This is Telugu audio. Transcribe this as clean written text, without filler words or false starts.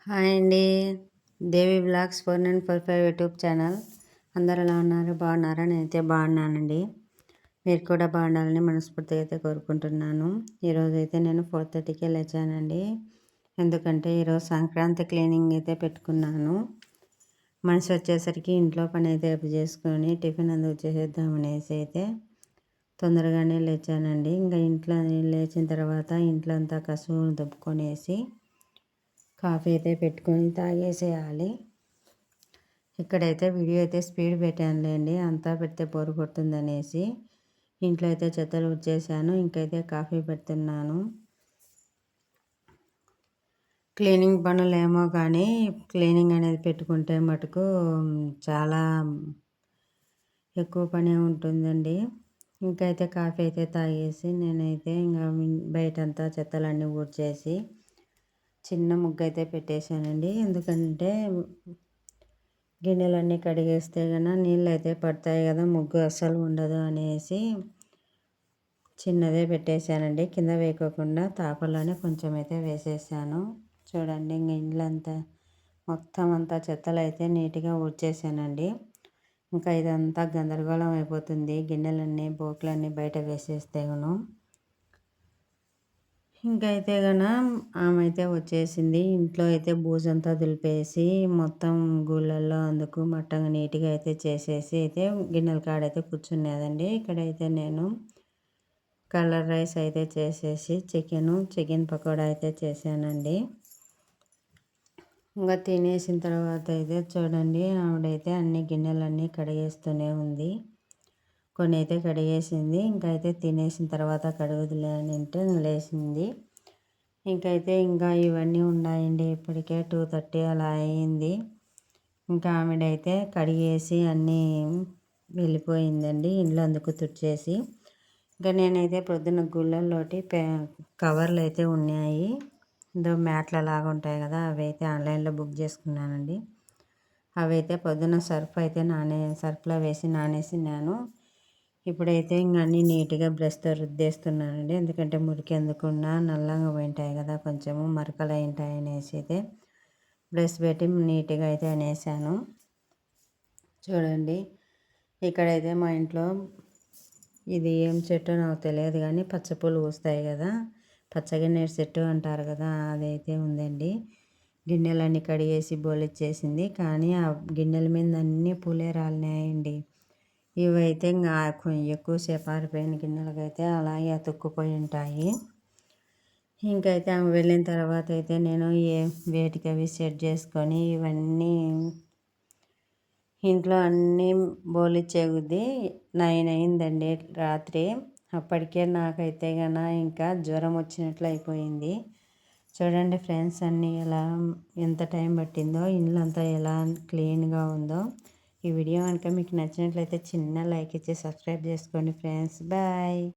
హాయ్ అండి. దేవి బ్లాగ్స్ 4945 యూట్యూబ్ ఛానల్. అందరు ఎలా ఉన్నారు? బాగున్నారా? నేనైతే బాగున్నానండి. మీరు కూడా బాగుండాలని మనస్ఫూర్తిగా అయితే కోరుకుంటున్నాను. ఈరోజు అయితే నేను 4:30కే లేచానండి. ఎందుకంటే ఈరోజు సంక్రాంతి క్లీనింగ్ అయితే పెట్టుకున్నాను. మనిషి వచ్చేసరికి ఇంట్లో పని అయితే చేసుకొని టిఫిన్ అందుకు చేసేద్దామనేసి అయితే తొందరగానే లేచానండి. ఇంకా ఇంట్లో లేచిన తర్వాత ఇంట్లో అంతా కసువు దుబ్బుకొనేసి కాఫీ అయితే పెట్టుకొని తాగేసేయాలి. ఇక్కడైతే వీడియో అయితే స్పీడ్ పెట్టానులేండి, అంతా పెడితే బోరు కొడుతుందనేసి ఇంట్లో అయితే చెత్తలు వచ్చేసాను. ఇంకైతే కాఫీ పెడుతున్నాను. క్లీనింగ్ పనులు ఏమో కానీ క్లీనింగ్ అనేది పెట్టుకుంటే మటుకు చాలా ఎక్కువ పని ఉంటుందండి. ఇంకైతే కాఫీ అయితే తాగేసి నేనైతే ఇంకా బయటంతా చెత్తలన్నీ ఊడ్చేసి చిన్న ముగ్గు అయితే పెట్టేశానండి. ఎందుకంటే గిన్నెలన్నీ కడిగేస్తే కన్నా నీళ్ళు అయితే పడతాయి కదా, ముగ్గు అస్సలు ఉండదు అనేసి చిన్నదే పెట్టేశానండి. కింద వేయకోకుండా తాపలోనే కొంచెం అయితే వేసేసాను. చూడండి, ఇంక ఇళ్ళంతా మొత్తం అంతా చెత్తలు అయితే నీట్గా ఊడ్చేసానండి. ఇంకా ఇదంతా గందరగోళం అయిపోతుంది. గిన్నెలన్నీ బోట్లన్నీ బయట వేసేస్తేను. ఇంకైతే ఆమె అయితే వచ్చేసింది. ఇంట్లో అయితే బూజంతా దులిపేసి మొత్తం గుళ్ళల్లో అందుకు మట్టంగా నీట్గా అయితే చేసేసి అయితే గిన్నెల కాడైతే కూర్చునేదండి. ఇక్కడైతే నేను కలర్ రైస్ అయితే చేసేసి చికెన్ పకోడా అయితే చేశానండి. ఇంకా తినేసిన తర్వాత అయితే చూడండి, ఆవిడైతే అన్ని గిన్నెలన్నీ కడిగేస్తూనే ఉంది. కొన్ని అయితే కడిగేసింది. ఇంకైతే తినేసిన తర్వాత కడుగుదులే అని అంటే లేచింది. ఇంకైతే ఇంకా ఇవన్నీ ఉన్నాయండి. ఇప్పటికే 2:30 అలా అయింది. ఇంకా ఆవిడైతే కడిగేసి అన్నీ వెళ్ళిపోయిందండి. ఇంట్లో అందుకు తుడిచేసి ఇంకా నేనైతే పొద్దున్న గుళ్ళల్లోటి కవర్లు అయితే ఉన్నాయి. మ్యాట్ల లాగా ఉంటాయి కదా, అవి అయితే ఆన్లైన్లో బుక్ చేసుకున్నానండి. అవి అయితే పొద్దున్న సర్ఫ్లో వేసి నానేసినాను. ఇప్పుడైతే ఇంక అన్నీ నీట్గా బ్రష్తో రుద్దేస్తున్నానండి. ఎందుకంటే మురికి ఎందుకున్నా నల్లగా పోయింటాయి కదా, కొంచెము మరకలు అయింటాయి అనేసి అయితే బ్రష్ పెట్టి నీట్గా అయితే అనేసాను. చూడండి, ఇక్కడైతే మా ఇంట్లో ఇది ఏం చెట్టు నాకు తెలియదు కానీ పచ్చపూలు పూస్తాయి కదా, పచ్చగన్నేరు చెట్టు అంటారు కదా, అదైతే ఉందండి. గిన్నెలన్నీ కడిగేసి బోలిచ్చేసింది. కానీ ఆ గిన్నెల మీద అన్నీ పూలే రాలినాయండి. ఇవైతే ఇంకా ఎక్కువసేపు ఆరిపోయిన గిన్నెలకైతే అలాగే అతుక్కుపోయి ఉంటాయి. ఇంకైతే ఆమె వెళ్ళిన తర్వాత అయితే నేను వేటికి అవి సెట్ చేసుకొని ఇవన్నీ ఇంట్లో అన్నీ బోలిచ్చే కొద్దీ 9 అయిందండి రాత్రి. అప్పటికే నాకైతే ఇంకా జ్వరం వచ్చినట్లు అయిపోయింది. చూడండి ఫ్రెండ్స్, అన్నీ ఎంత టైం పట్టిందో, ఇల్లంతా ఎలా క్లీన్గా ఉందో. ఈ వీడియో కనుక మీకు నచ్చినట్లయితే చిన్న లైక్ ఇచ్చి సబ్స్క్రైబ్ చేసుకోండి ఫ్రెండ్స్. బాయ్.